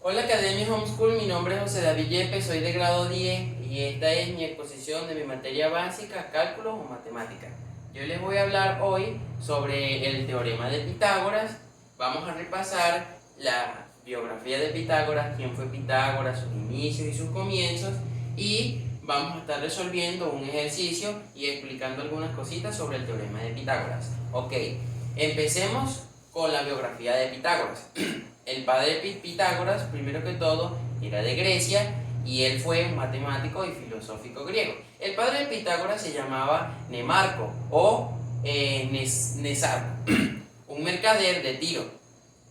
Hola Academia Homeschool, mi nombre es José David Yepes, soy de grado 10 y esta es mi exposición de mi materia básica, cálculo o matemática. Yo les voy a hablar hoy sobre el teorema de Pitágoras. Vamos a repasar la biografía de Pitágoras, quién fue Pitágoras, sus inicios y sus comienzos, y vamos a estar resolviendo un ejercicio y explicando algunas cositas sobre el teorema de Pitágoras. Ok, empecemos con la biografía de Pitágoras. El padre de Pitágoras, primero que todo, era de Grecia y él fue un matemático y filosófico griego. El padre de Pitágoras se llamaba Nemarco o Nesarco, un mercader de Tiro,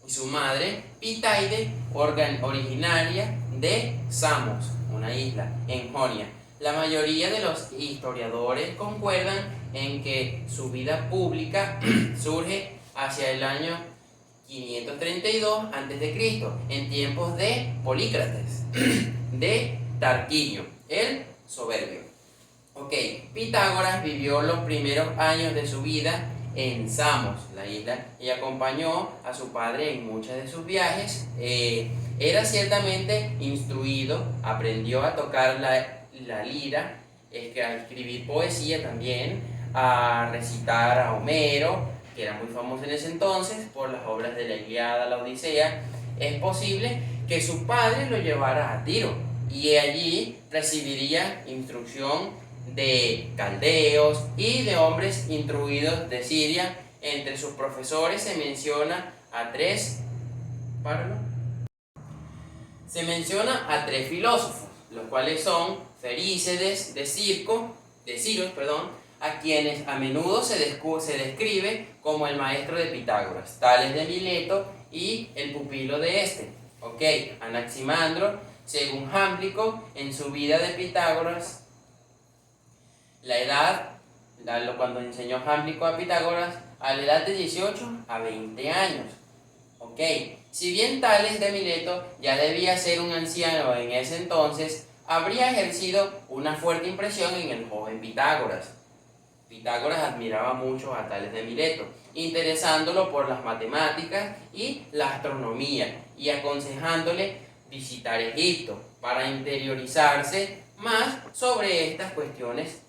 y su madre Pitaide, originaria de Samos, una isla en Jonia. La mayoría de los historiadores concuerdan en que su vida pública surge hacia el año 532 a.C., en tiempos de Polícrates, de Tarquinio, el soberbio. Ok, Pitágoras vivió los primeros años de su vida en Samos, la isla, y acompañó a su padre en muchos de sus viajes. Era ciertamente instruido, aprendió a tocar la lira, a escribir poesía también, a recitar a Homero, que era muy famoso en ese entonces por las obras de la Ilíada, la Odisea. Es posible que su padre lo llevara a Tiro y allí recibiría instrucción de caldeos y de hombres instruidos de Siria. Entre sus profesores se menciona a tres, filósofos, los cuales son Ferícedes de Ciros, a quienes a menudo se describe como el maestro de Pitágoras, Tales de Mileto y el pupilo de este. Ok, Anaximandro, según Jámblico, en su vida de Pitágoras, la edad, cuando enseñó Jámblico a Pitágoras, a la edad de 18 a 20 años. Ok, si bien Tales de Mileto ya debía ser un anciano en ese entonces, habría ejercido una fuerte impresión en el joven Pitágoras. Pitágoras admiraba mucho a Tales de Mileto, interesándolo por las matemáticas y la astronomía, y aconsejándole visitar Egipto para interiorizarse más sobre estas cuestiones.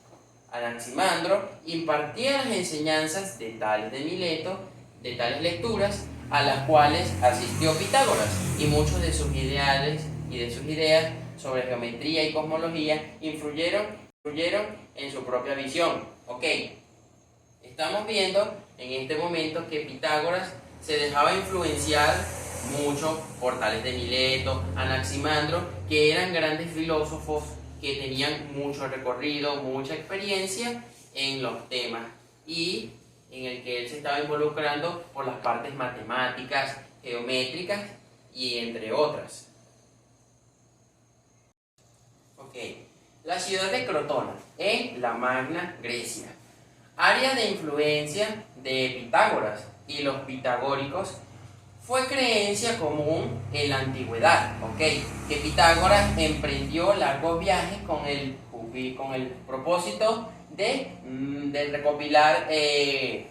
Anaximandro impartía las enseñanzas de Tales de Mileto, de tales lecturas, a las cuales asistió Pitágoras, y muchos de sus ideales y de sus ideas sobre geometría y cosmología influyeron en su propia visión. Ok, estamos viendo en este momento que Pitágoras se dejaba influenciar mucho por Tales de Mileto, Anaximandro, que eran grandes filósofos que tenían mucho recorrido, mucha experiencia en los temas y en el que él se estaba involucrando por las partes matemáticas, geométricas y entre otras. Ok, la ciudad de Crotona, en la Magna Grecia, área de influencia de Pitágoras y los pitagóricos, fue creencia común en la antigüedad, que Pitágoras emprendió largos viajes con el propósito de recopilar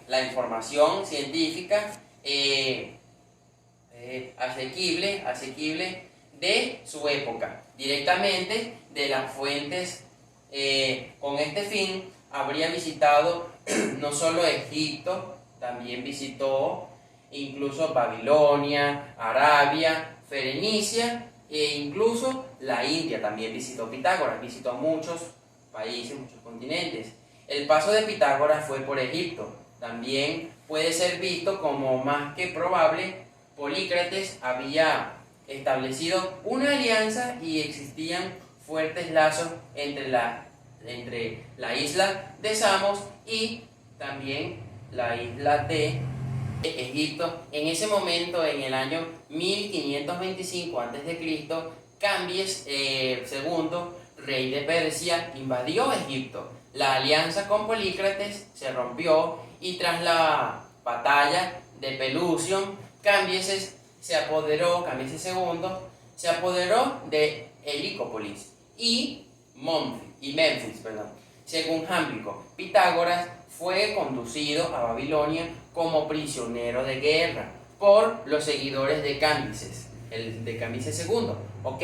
la información científica asequible de su época, directamente de las fuentes. Con este fin, habría visitado no solo Egipto, también visitó incluso Babilonia, Arabia, Fenicia e incluso la India. También visitó Pitágoras, visitó muchos países, muchos continentes. El paso de Pitágoras fue por Egipto. También puede ser visto como más que probable. Polícrates había establecido una alianza y existían fuertes lazos entre la isla de Samos y también la isla de Egipto. En ese momento, en el año 1525 a.C., Cambies II, rey de Persia, invadió Egipto. La alianza con Polícrates se rompió y tras la batalla de Pelusium, Cambises II se apoderó de Helicópolis y Memphis. Según Jámblico, Pitágoras fue conducido a Babilonia como prisionero de guerra por los seguidores de Cambises. el de Cambises II. Ok,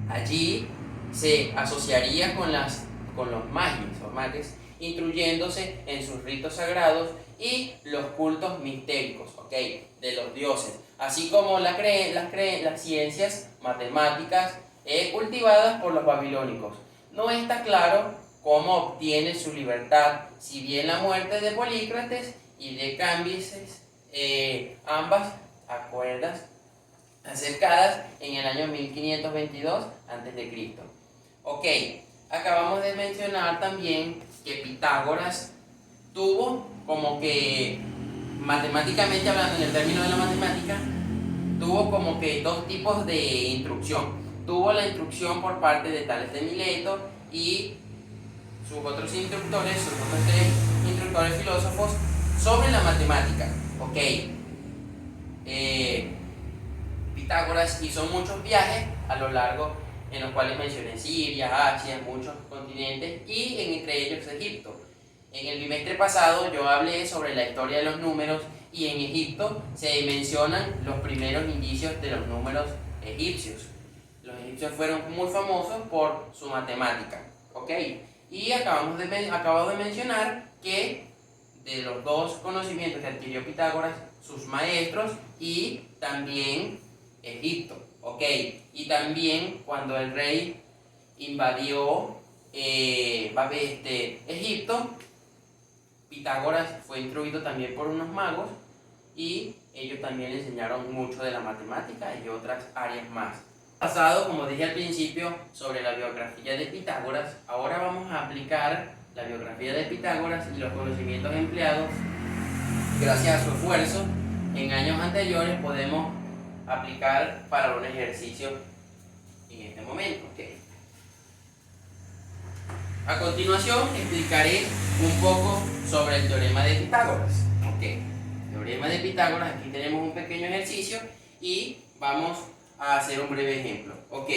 allí se asociaría con los magis o mages, instruyéndose en sus ritos sagrados y los cultos mistéricos, ¿ok?, de los dioses, así como las ciencias matemáticas cultivadas por los babilónicos. No está claro cómo obtiene su libertad, si bien la muerte de Polícrates y de Cambises, ambas acuerdas acercadas en el año 1522 a.C. Ok, acabamos de mencionar también que Pitágoras tuvo como que, matemáticamente hablando, en el término de la matemática, tuvo como que dos tipos de instrucción. Tuvo la instrucción por parte de Tales de Mileto y sus otros tres instructores filósofos sobre la matemática. Ok, Pitágoras hizo muchos viajes a lo largo, en los cuales mencioné Siria, Asia, muchos continentes y entre ellos Egipto. En el bimestre pasado yo hablé sobre la historia de los números y en Egipto se mencionan los primeros indicios de los números egipcios. Los egipcios fueron muy famosos por su matemática, ¿ok? Y acabo de mencionar que de los dos conocimientos que adquirió Pitágoras, sus maestros y también Egipto, ¿ok? Y también cuando el rey invadió Egipto, Pitágoras fue instruido también por unos magos y ellos también le enseñaron mucho de la matemática y otras áreas más. Pasado, como dije al principio, sobre la biografía de Pitágoras, ahora vamos a aplicar la biografía de Pitágoras y los conocimientos empleados. Gracias a su esfuerzo, en años anteriores podemos aplicar para un ejercicio en este momento. ¿Okay? A continuación explicaré un poco sobre el teorema de Pitágoras. ¿Okay? Teorema de Pitágoras, aquí tenemos un pequeño ejercicio y vamos a hacer un breve ejemplo. Ok,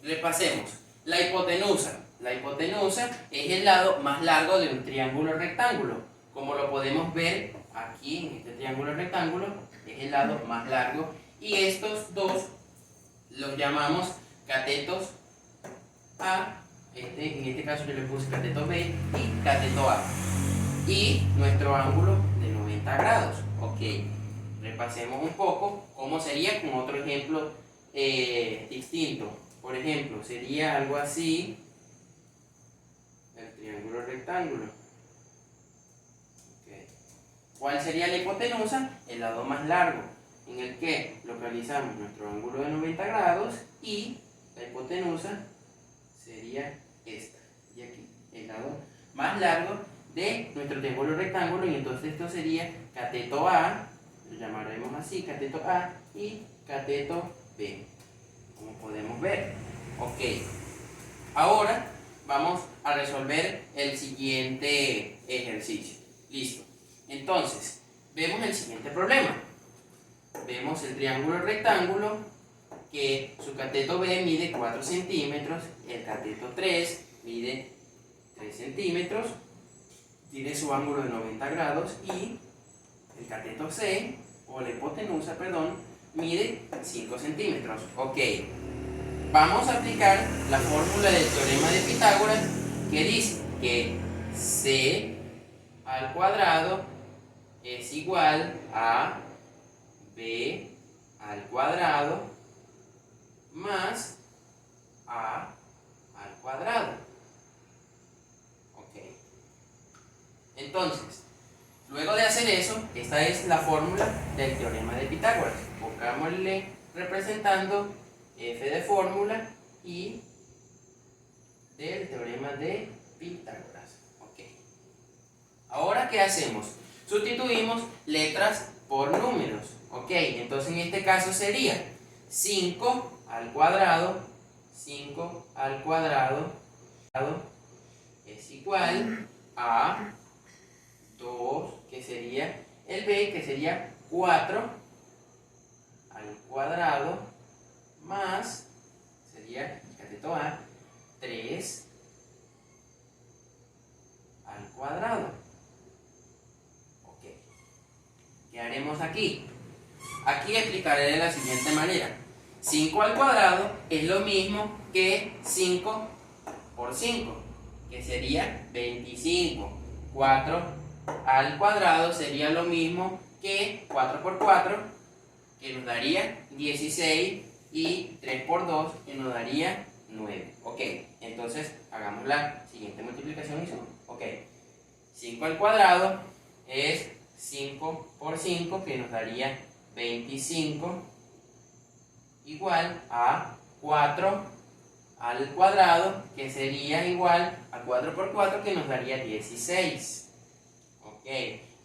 repasemos. La hipotenusa. La hipotenusa es el lado más largo de un triángulo rectángulo. Como lo podemos ver aquí en este triángulo rectángulo, es el lado más largo. Y estos dos los llamamos catetos A. En este caso yo le puse cateto B y cateto A. Y nuestro ángulo de 90 grados. Ok, repasemos un poco cómo sería con otro ejemplo distinto. Por ejemplo, sería algo así, el triángulo rectángulo. Okay. ¿Cuál sería la hipotenusa? El lado más largo, en el que localizamos nuestro ángulo de 90 grados y la hipotenusa sería esta. Y aquí, el lado más largo de nuestro triángulo rectángulo, y entonces esto sería cateto A, lo llamaremos así, cateto A y cateto B, como podemos ver. Ok, ahora vamos a resolver el siguiente ejercicio. Listo. Entonces, vemos el siguiente problema. Vemos el triángulo rectángulo que su cateto B mide 4 centímetros, el cateto 3 mide 3 centímetros, tiene su ángulo de 90 grados y el cateto C, o la hipotenusa, perdón, mide 5 centímetros. Ok, vamos a aplicar la fórmula del teorema de Pitágoras que dice que C al cuadrado es igual a B al cuadrado más A al cuadrado. Ok, entonces, luego de hacer eso, esta es la fórmula del teorema de Pitágoras. Pongámosle representando f de fórmula y del teorema de Pitágoras. Ok. Ahora, ¿qué hacemos? Sustituimos letras por números. Ok, entonces en este caso sería 5 al cuadrado es igual a 2, que sería el B, que sería 4 al cuadrado, más, sería el cateto A, 3 al cuadrado. Ok, ¿qué haremos aquí? Aquí explicaré de la siguiente manera. 5 al cuadrado es lo mismo que 5 por 5, que sería 25. 4 al cuadrado sería lo mismo que 4 por 4, que nos daría 16, y 3 por 2, que nos daría 9. Ok, entonces hagamos la siguiente multiplicación y suma. Ok, 5 al cuadrado es 5 por 5, que nos daría 25, igual a 4 al cuadrado, que sería igual a 4 por 4, que nos daría 16. Ok,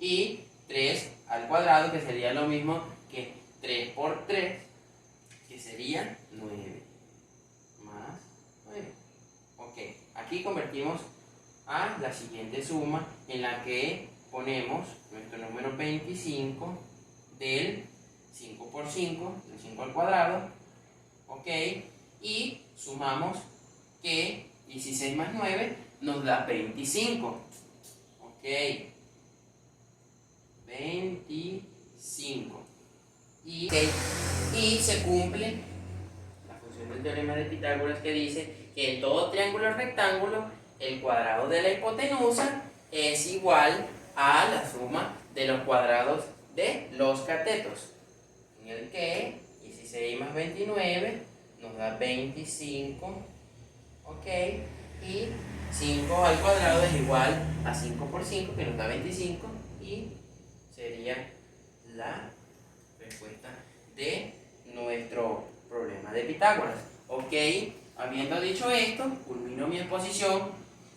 y 3 al cuadrado, que sería lo mismo que 3 por 3, que sería 9, más 9. Ok, aquí convertimos a la siguiente suma, en la que ponemos nuestro número 25 del 5 por 5, del 5 al cuadrado, ok, y sumamos que 16 más 9 nos da 25, ok, 25, y se cumple la función del teorema de Pitágoras, que dice que en todo triángulo rectángulo el cuadrado de la hipotenusa es igual a la suma de los cuadrados de los catetos, en el que 16 más 29 nos da 25, ok, y 5 al cuadrado es igual a 5 por 5, que nos da 25, y sería la respuesta de nuestro problema de Pitágoras. Ok, habiendo dicho esto, culmino mi exposición.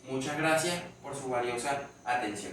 Muchas gracias por su valiosa atención.